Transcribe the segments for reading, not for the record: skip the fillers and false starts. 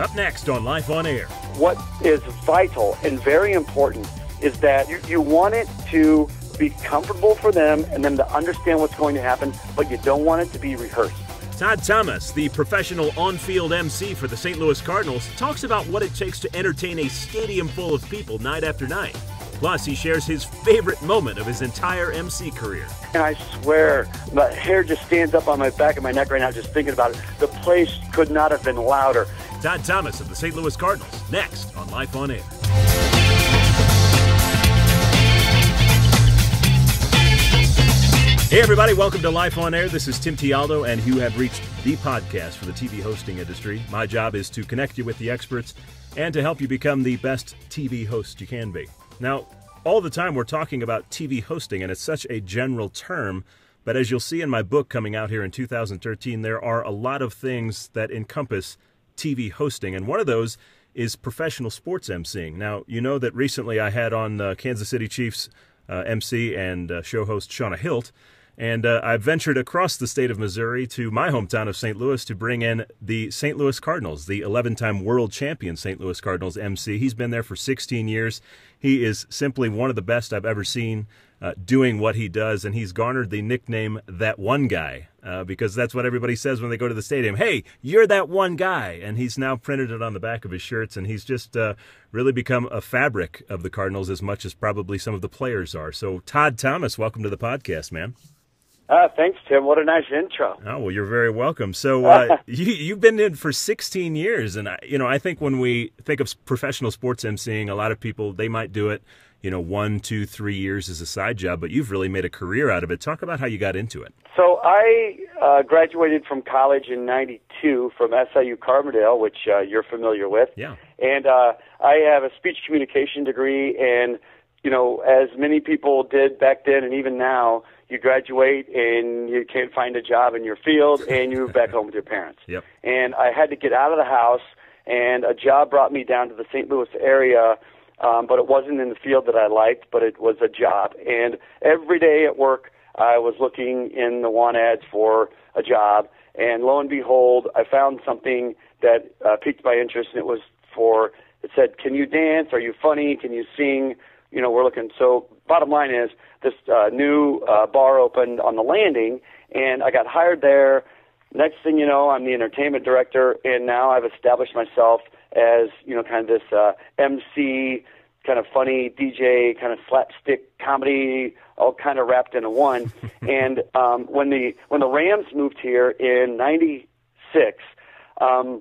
Up next on Life on Air. What is vital and very important is that you want it to be comfortable for them and them to understand what's going to happen, but you don't want it to be rehearsed. Todd Thomas, the professional on-field MC for the St. Louis Cardinals, talks about what it takes to entertain a stadium full of people night after night. Plus, he shares his favorite moment of his entire MC career. And I swear, my hair just stands up on my back of my neck right now just thinking about it. The place could not have been louder. Todd Thomas of the St. Louis Cardinals, next on Life on Air. Hey everybody, welcome to Life on Air. This is Tim Tialdo, and you have reached the podcast for the TV hosting industry. My job is to connect you with the experts and to help you become the best TV host you can be. Now, all the time we're talking about TV hosting, and it's such a general term, but as you'll see in my book coming out here in 2013, there are a lot of things that encompass TV hosting, and one of those is professional sports emceeing. Now, you know that recently I had on Kansas City Chiefs MC and show host Shauna Hilt, and I ventured across the state of Missouri to my hometown of St. Louis to bring in the St. Louis Cardinals, the 11-time world champion St. Louis Cardinals MC. He's been there for 16 years. He is simply one of the best I've ever seen doing what he does, and he's garnered the nickname That One Guy because that's what everybody says when they go to the stadium. Hey, you're that one guy. And he's now printed it on the back of his shirts, and he's just really become a fabric of the Cardinals as much as probably some of the players are. So, Todd Thomas, welcome to the podcast, man. Thanks, Tim. What a nice intro. Oh, well, you're very welcome. So you've been in for 16 years, and I think when we think of professional sports emceeing, a lot of people, they might do it, 1, 2, 3 years as a side job, but you've really made a career out of it. Talk about how you got into it. So I graduated from college in '92 from SIU Carbondale, which you're familiar with. Yeah. And I have a speech communication degree, and, as many people did back then and even now, you graduate and you can't find a job in your field and you move back home with your parents. Yep. And I had to get out of the house, and a job brought me down to the St. Louis area, but it wasn't in the field that I liked, but it was a job. And every day at work, I was looking in the want ads for a job, and lo and behold, I found something that piqued my interest, and it said, can you dance? Are you funny? Can you sing? We're looking. So bottom line is this new bar opened on the Landing, and I got hired there. Next thing you know, I'm the entertainment director, and now I've established myself as, kind of this MC, kind of funny DJ, kind of slapstick comedy, all kind of wrapped into one. And when the Rams moved here in '96, a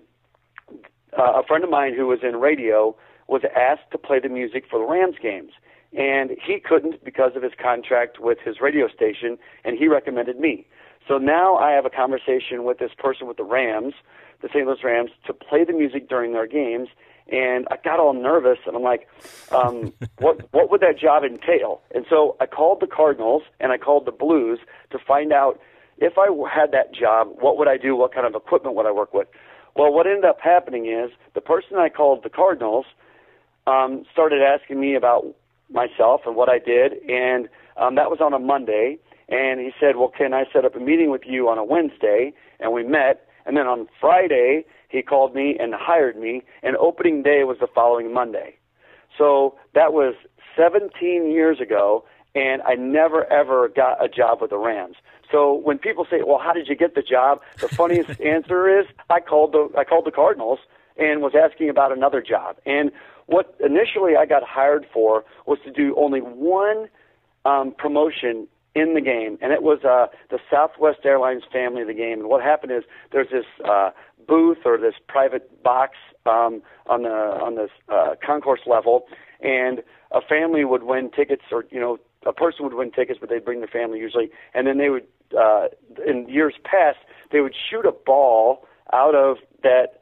friend of mine who was in radio was asked to play the music for the Rams games. And he couldn't because of his contract with his radio station, and he recommended me. So now I have a conversation with this person with the Rams, the St. Louis Rams, to play the music during their games. And I got all nervous, and I'm like, what would that job entail? And so I called the Cardinals and I called the Blues to find out if I had that job, what would I do? What kind of equipment would I work with? Well, what ended up happening is the person I called the Cardinals started asking me about myself and what I did, and that was on a Monday, and he said, well, can I set up a meeting with you on a Wednesday? And we met, and then on Friday, he called me and hired me, and opening day was the following Monday. So that was 17 years ago, and I never, ever got a job with the Rams. So when people say, well, how did you get the job? The funniest answer is I called the Cardinals and was asking about another job. And what initially I got hired for was to do only one promotion in the game, and it was the Southwest Airlines Family of the Game. And what happened is there's this booth or this private box on this concourse level, and a family would win tickets, or a person would win tickets, but they'd bring their family usually, and then they would, in years past, they would shoot a ball out of that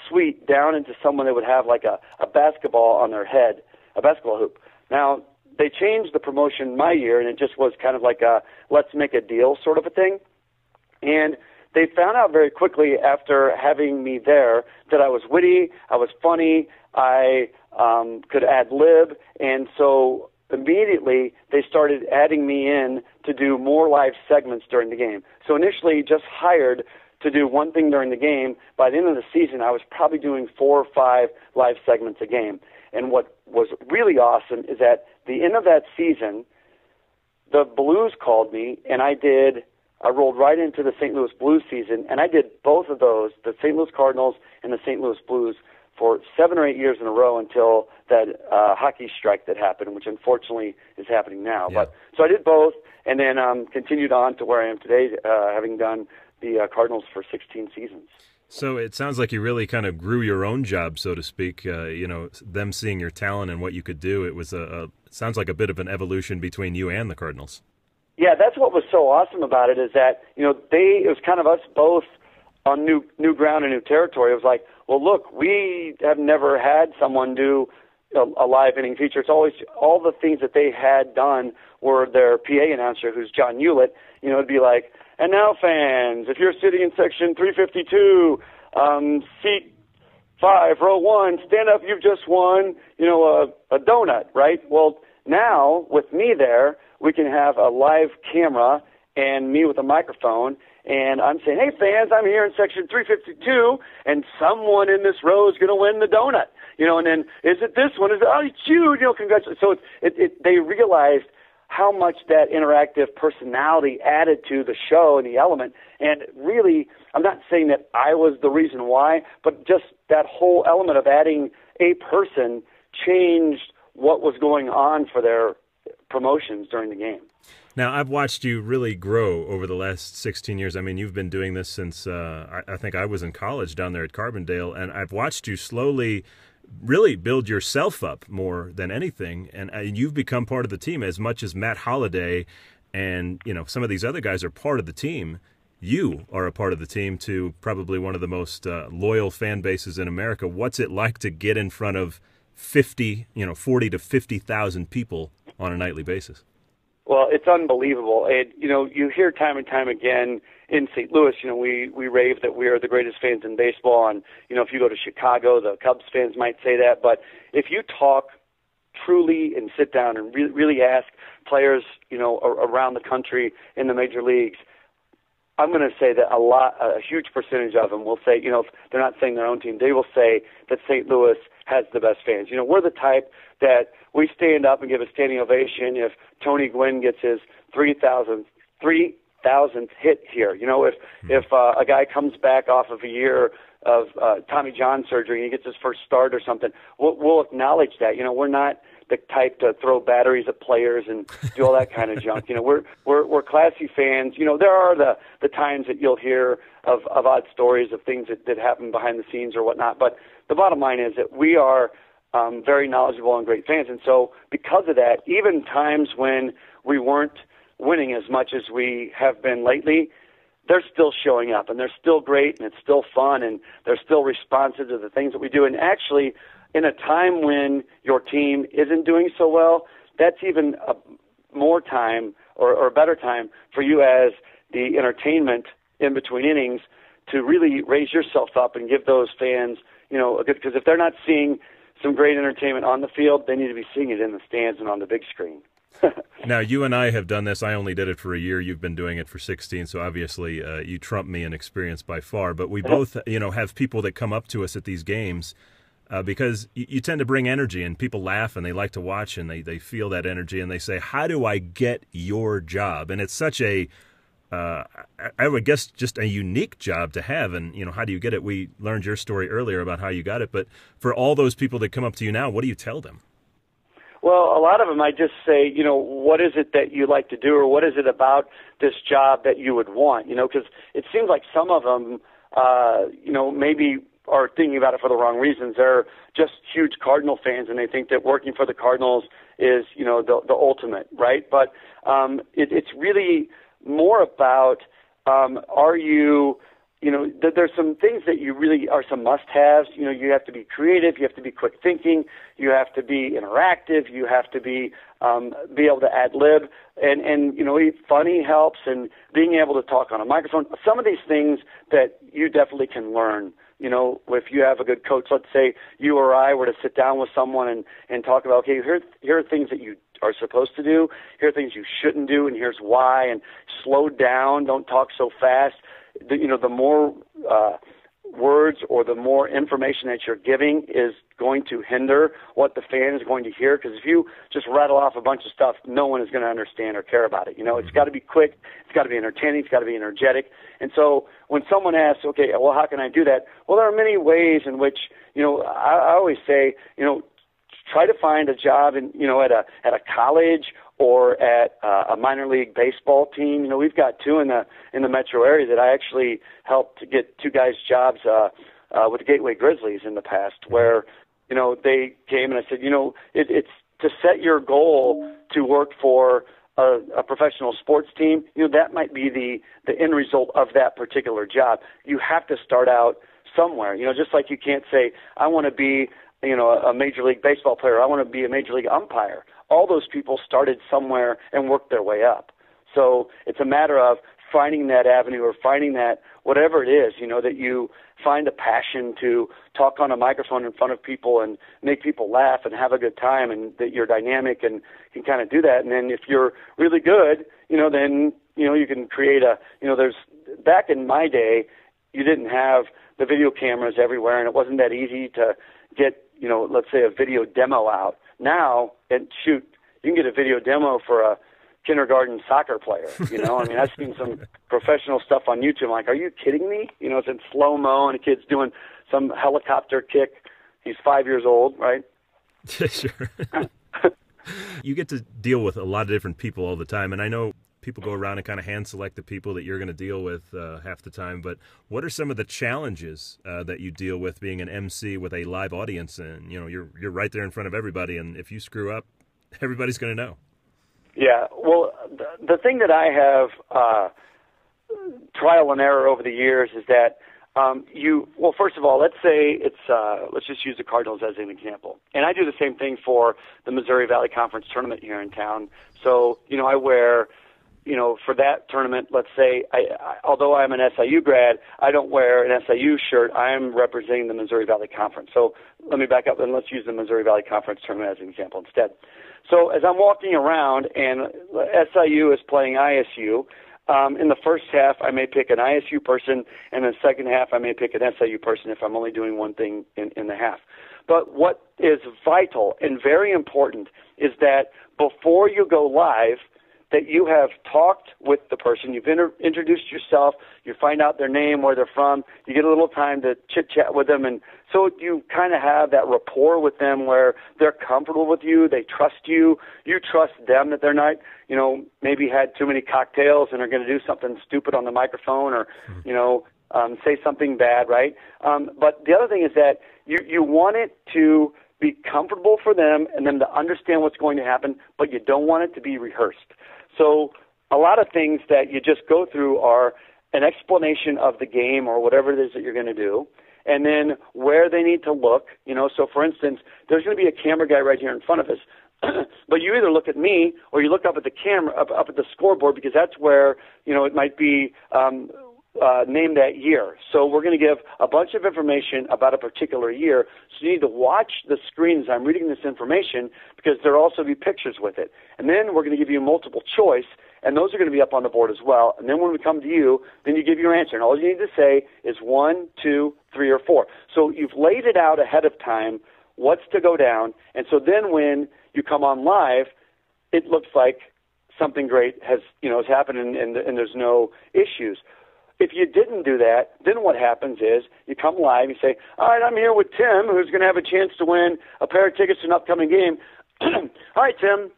suite down into someone that would have like a basketball on their head, a basketball hoop. Now, they changed the promotion my year, and it just was kind of like a let's make a deal sort of a thing. And they found out very quickly after having me there that I was witty, I was funny, I could ad-lib, and so immediately they started adding me in to do more live segments during the game. So initially just hired to do one thing during the game. By the end of the season, I was probably doing 4 or 5 live segments a game. And what was really awesome is at the end of that season, the Blues called me, and I rolled right into the St. Louis Blues season, and I did both of those, the St. Louis Cardinals and the St. Louis Blues, for 7 or 8 years in a row until that hockey strike that happened, which unfortunately is happening now. Yeah. So I did both, and then continued on to where I am today, having done the Cardinals for 16 seasons. So it sounds like you really kind of grew your own job, so to speak. Them seeing your talent and what you could do. It was it sounds like a bit of an evolution between you and the Cardinals. Yeah, that's what was so awesome about it, is that it was kind of us both on new ground and new territory. It was like, well, look, we have never had someone do a live inning feature. It's always all the things that they had done were their PA announcer, who's John Hewlett. It'd be like, and now, fans, if you're sitting in section 352, seat 5, row 1, stand up, you've just won, a donut, right? Well, now, with me there, we can have a live camera and me with a microphone, and I'm saying, hey, fans, I'm here in section 352, and someone in this row is going to win the donut. And then, is it this one? Is it, oh, it's you, congratulations. So they realized how much that interactive personality added to the show and the element. And really, I'm not saying that I was the reason why, but just that whole element of adding a person changed what was going on for their promotions during the game. Now, I've watched you really grow over the last 16 years. I mean, you've been doing this since I think I was in college down there at Carbondale, and I've watched you slowly really build yourself up more than anything, and you've become part of the team as much as Matt Holliday and some of these other guys are part of the team. You are a part of the team to probably one of the most loyal fan bases in America. What's it like to get in front of 40 to 50,000 people on a nightly basis? Well, it's unbelievable. And, you hear time and time again in St. Louis, we rave that we are the greatest fans in baseball. And, if you go to Chicago, the Cubs fans might say that. But if you talk truly and sit down and really ask players, around the country in the major leagues, I'm going to say that a huge percentage of them will say, if they're not saying their own team, they will say that St. Louis has the best fans. We're the type that we stand up and give a standing ovation if Tony Gwynn gets his 3,000th hit here. If a guy comes back off of a year of Tommy John surgery and he gets his first start or something, we'll acknowledge that. We're not the type to throw batteries at players and do all that kind of junk. We're classy fans. There are the times that you'll hear of odd stories of things that happen behind the scenes or whatnot. But the bottom line is that we are very knowledgeable and great fans. And so because of that, even times when we weren't winning as much as we have been lately, they're still showing up, and they're still great, and it's still fun, and they're still responsive to the things that we do. And actually, in a time when your team isn't doing so well, that's even a more time or a better time for you as the entertainment in between innings to really raise yourself up and give those fans, a good, because if they're not seeing some great entertainment on the field, they need to be seeing it in the stands and on the big screen. Now, you and I have done this. I only did it for a year. You've been doing it for 16, so obviously you trump me in experience by far. But we both, have people that come up to us at these games because you tend to bring energy, and people laugh, and they like to watch, and they feel that energy, and they say, how do I get your job? And it's such a, I would guess, just a unique job to have. And, how do you get it? We learned your story earlier about how you got it. But for all those people that come up to you now, what do you tell them? Well, a lot of them I just say, what is it that you like to do, or what is it about this job that you would want? Because it seems like some of them, maybe are thinking about it for the wrong reasons. They're just huge Cardinal fans, and they think that working for the Cardinals is, the ultimate, right? But it's really more about are you, there's some things that you really are some must-haves. You have to be creative, you have to be quick thinking, you have to be interactive, you have to be able to ad-lib, and funny helps, and being able to talk on a microphone. Some of these things that you definitely can learn. If you have a good coach, let's say you or I were to sit down with someone and talk about, okay, here are things that you are supposed to do, here are things you shouldn't do, and here's why, and slow down, don't talk so fast. the more words or the more information that you're giving is going to hinder what the fan is going to hear. Because if you just rattle off a bunch of stuff, no one is going to understand or care about it. It's got to be quick, it's got to be entertaining, it's got to be energetic. And so when someone asks, okay, well, how can I do that? Well, there are many ways in which, I always say, try to find a job in, at a college or at a minor league baseball team. We've got two in the metro area that I actually helped to get two guys jobs with the Gateway Grizzlies in the past, where they came and I said, it's to set your goal to work for a professional sports team. That might be the end result of that particular job. You have to start out somewhere. Just like you can't say, I want to be a Major League Baseball player, I want to be a Major League umpire. All those people started somewhere and worked their way up. So it's a matter of finding that avenue or finding that, whatever it is, that you find a passion to talk on a microphone in front of people and make people laugh and have a good time, and that you're dynamic and can kind of do that. And then if you're really good, then, you can create there's, back in my day, you didn't have the video cameras everywhere, and it wasn't that easy to get, let's say a video demo out. Now, and shoot, you can get a video demo for a kindergarten soccer player. I've seen some professional stuff on YouTube. I'm like, are you kidding me? It's in slow-mo, and a kid's doing some helicopter kick. He's 5 years old, right? Sure. You get to deal with a lot of different people all the time, and I know people go around and kind of hand select the people that you're going to deal with half the time, but what are some of the challenges that you deal with being an MC with a live audience? And you're right there in front of everybody, and if you screw up, everybody's going to know. Yeah, well, the thing that I have trial and error over the years is that first of all, let's say let's just use the Cardinals as an example. And I do the same thing for the Missouri Valley Conference tournament here in town. So, I wear, for that tournament, let's say, although I'm an SIU grad, I don't wear an SIU shirt. I'm representing the Missouri Valley Conference. So let me back up and let's use the Missouri Valley Conference tournament as an example instead. So as I'm walking around and SIU is playing ISU, in the first half I may pick an ISU person, and in the second half I may pick an SIU person if I'm only doing one thing in the half. But what is vital and very important is that before you go live, that you have talked with the person, you've introduced yourself, you find out their name, where they're from, you get a little time to chit-chat with them, and so you kind of have that rapport with them where they're comfortable with you, they trust you, you trust them that they're not, maybe had too many cocktails and are going to do something stupid on the microphone or, say something bad, right? But the other thing is that you want it to be comfortable for them and them to understand what's going to happen, but you don't want it to be rehearsed. So a lot of things that you just go through are an explanation of the game or whatever it is that you're going to do, and then where they need to look. So for instance, there's going to be a camera guy right here in front of us, but you either look at me or you look up at the camera, up at the scoreboard, because that's where, it might be named that year. So we're going to give a bunch of information about a particular year. So you need to watch the screen as I'm reading this information, because there'll also be pictures with it. And then we're going to give you multiple choice, and those are going to be up on the board as well. And then when we come to you, then you give your answer. And all you need to say is 1, 2, 3, or 4. So you've laid it out ahead of time, what's to go down. And so then when you come on live, it looks like something great has happened and there's no issues. If you didn't do that, then what happens is you come live, you say, all right, I'm here with Tim, who's going to have a chance to win a pair of tickets to an upcoming game. All right, Tim,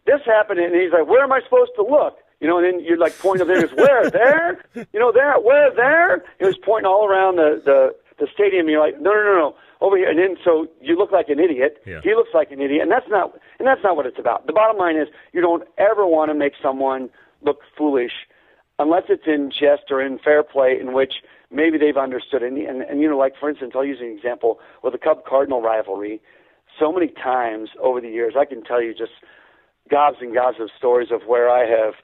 this happened, and he's like, where am I supposed to look? And then you're like pointing up there, he goes, where, there? There, where, there? He was pointing all around the stadium, and you're like, no, over here. And then so you look like an idiot. Yeah. He looks like an idiot, and that's not what it's about. The bottom line is you don't ever want to make someone look foolish unless it's in jest or in fair play, in which maybe they've understood it. And like, for instance, I'll use an example with the Cub-Cardinal rivalry. So many times over the years, I can tell you just gobs and gobs of stories of where I have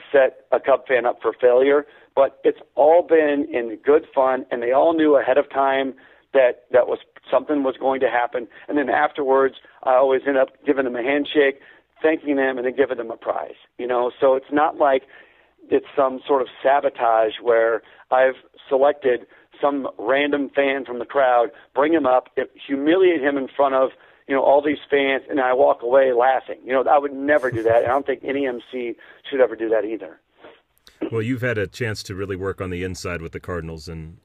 set a Cub fan up for failure, but it's all been in good fun, and they all knew ahead of time that was something was going to happen. And then afterwards, I always end up giving them a handshake, thanking them, and then giving them a prize. So it's not like it's some sort of sabotage where I've selected some random fan from the crowd, bring him up, humiliate him in front of all these fans, and I walk away laughing. I would never do that. And I don't think any MC should ever do that either. Well, you've had a chance to really work on the inside with the Cardinals, and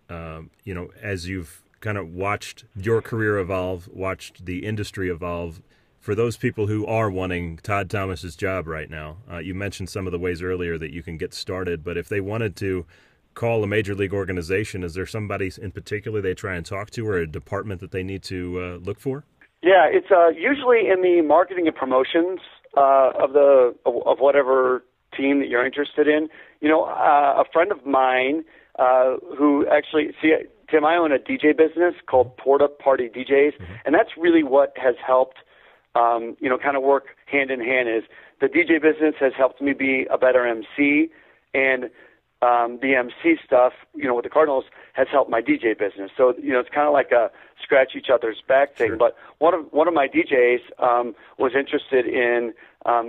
as you've kind of watched your career evolve, watched the industry evolve, for those people who are wanting Todd Thomas's job right now, you mentioned some of the ways earlier that you can get started, but if they wanted to call a major league organization, is there somebody in particular they try and talk to, or a department that they need to look for? Yeah, it's usually in the marketing and promotions of whatever team that you're interested in. A friend of mine who actually, Tim, I own a DJ business called Porta Party DJs, and that's really what has helped, kind of work hand in hand. Is the DJ business has helped me be a better MC, and the MC stuff, with the Cardinals has helped my DJ business. So, it's kind of like a scratch each other's back thing. Sure. But one of my DJs was interested in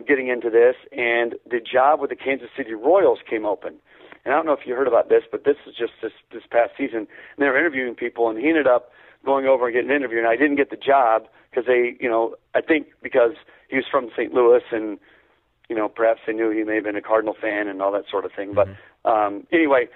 getting into this, and the job with the Kansas City Royals came open. And I don't know if you heard about this, but this is just this past season. And they were interviewing people, and he ended up going over and getting an interview. And I didn't get the job because I think because he was from St. Louis, and perhaps they knew he may have been a Cardinal fan and all that sort of thing. But anyway,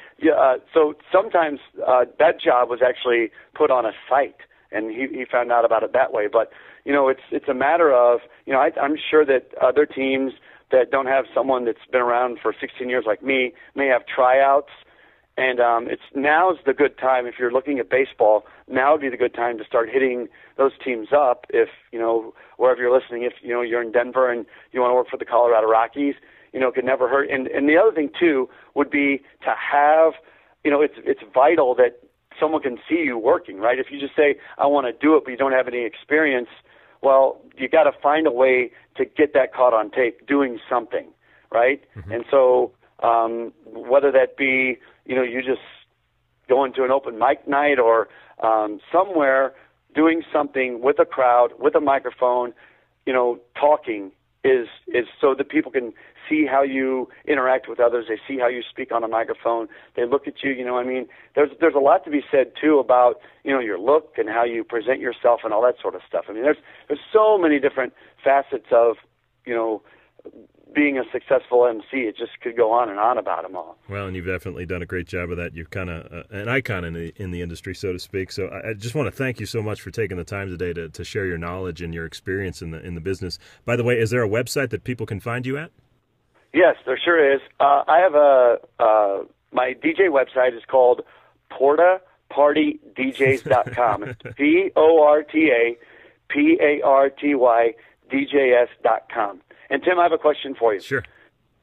so sometimes that job was actually put on a site, and he found out about it that way. But it's a matter of I'm sure that other teams that don't have someone that's been around for 16 years like me may have tryouts, and now's the good time if you're looking at baseball. Now would be the good time to start hitting those teams up. If wherever you're listening, if you're in Denver and you want to work for the Colorado Rockies, it could never hurt. And the other thing too would be to have, it's vital that someone can see you working, right? If you just say I want to do it, but you don't have any experience, well, you got to find a way to get that caught on tape doing something, right? And so whether that be you just going to an open mic night or somewhere doing something with a crowd, with a microphone, talking is so that people can see how you interact with others. They see how you speak on a microphone. They look at you. There's a lot to be said too about your look and how you present yourself and all that sort of stuff. I mean, there's so many different facets of being a successful MC. It just could go on and on about them all. Well, and you've definitely done a great job of that. You're kind of an icon in the industry, so to speak. So I just want to thank you so much for taking the time today to share your knowledge and your experience in the business. By the way, is there a website that people can find you at? Yes, there sure is. I have my DJ website is called PortaPartyDJs.com. It's PortaPartydJS.com. And Tim, I have a question for you. Sure.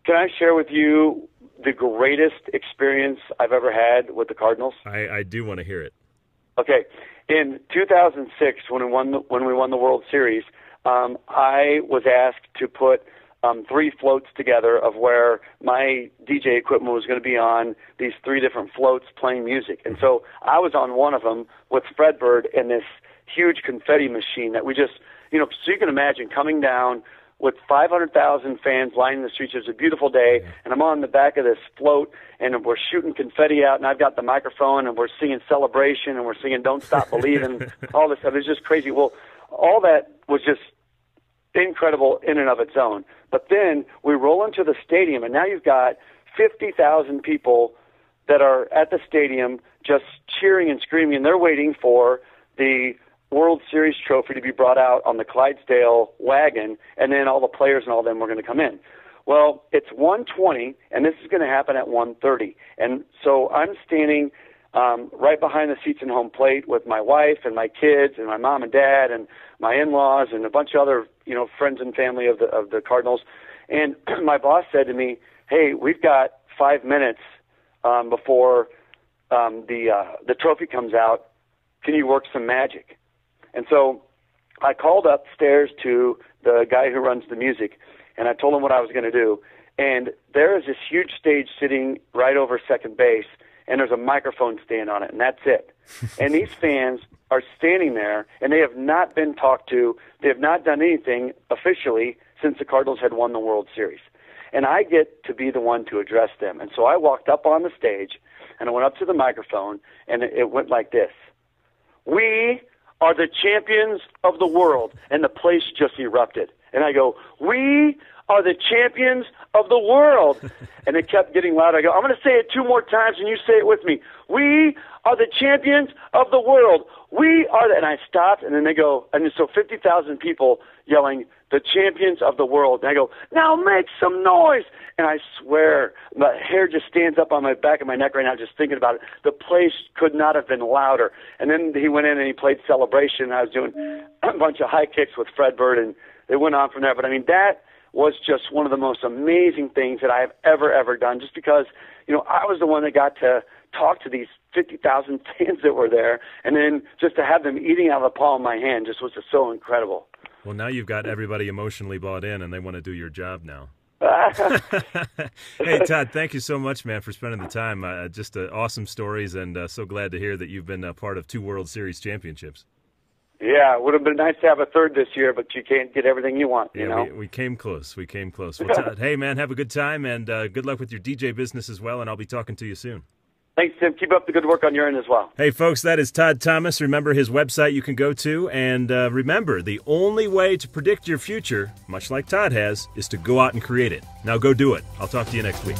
Can I share with you the greatest experience I've ever had with the Cardinals? I do want to hear it. Okay. In 2006, when we won the World Series, I was asked to put 3 floats together of where my DJ equipment was going to be on these 3 different floats playing music. And so I was on one of them with Fredbird and this huge confetti machine that we just, so you can imagine coming down with 500,000 fans lining the streets. It was a beautiful day, and I'm on the back of this float, and we're shooting confetti out, and I've got the microphone, and we're singing Celebration, and we're singing Don't Stop Believing, all this stuff. It's just crazy. Well, all that was just incredible in and of its own. But then we roll into the stadium, and now you've got 50,000 people that are at the stadium just cheering and screaming, and they're waiting for the World Series trophy to be brought out on the Clydesdale wagon, and then all the players and all of them were going to come in. Well, it's 1:20, and this is going to happen at 1:30. And so I'm standing right behind the seats in home plate with my wife and my kids and my mom and dad and my in-laws and a bunch of other, friends and family of the Cardinals. And my boss said to me, "Hey, we've got 5 minutes before the trophy comes out. Can you work some magic?" And so I called upstairs to the guy who runs the music, and I told him what I was going to do. And there is this huge stage sitting right over second base, and there's a microphone stand on it, and that's it. And these fans are standing there, and they have not been talked to. They have not done anything officially since the Cardinals had won the World Series. and I get to be the one to address them. And so I walked up on the stage, and I went up to the microphone, and it went like this. We are the champions of the world. And the place just erupted. And I go, we are the champions of the world. And it kept getting louder. I go, I'm going to say it 2 more times, and you say it with me. We are the champions of the world. We are the, and I stopped, and then they go, and so 50,000 people yelling, the champions of the world. And I go, now make some noise. And I swear, my hair just stands up on my back of my neck right now just thinking about it. The place could not have been louder. And then he went in and he played Celebration. I was doing a bunch of high kicks with Fred Bird, and it went on from there. But, I mean, that was just one of the most amazing things that I have ever done, just because, you know, I was the one that got to talk to these 50,000 fans that were there, and then just to have them eating out of the palm of my hand just was just so incredible. Well, now you've got everybody emotionally bought in, and they want to do your job now. Hey, Todd, thank you so much, man, for spending the time. Just awesome stories, and so glad to hear that you've been a part of 2 World Series championships. Yeah, it would have been nice to have a 3rd this year, but you can't get everything you want, you know? We came close. We came close. Well, Todd, hey, man, have a good time, and good luck with your DJ business as well, and I'll be talking to you soon. Thanks, Tim. Keep up the good work on your end as well. Hey, folks, that is Todd Thomas. Remember his website you can go to. And remember, the only way to predict your future, much like Todd has, is to go out and create it. Now go do it. I'll talk to you next week.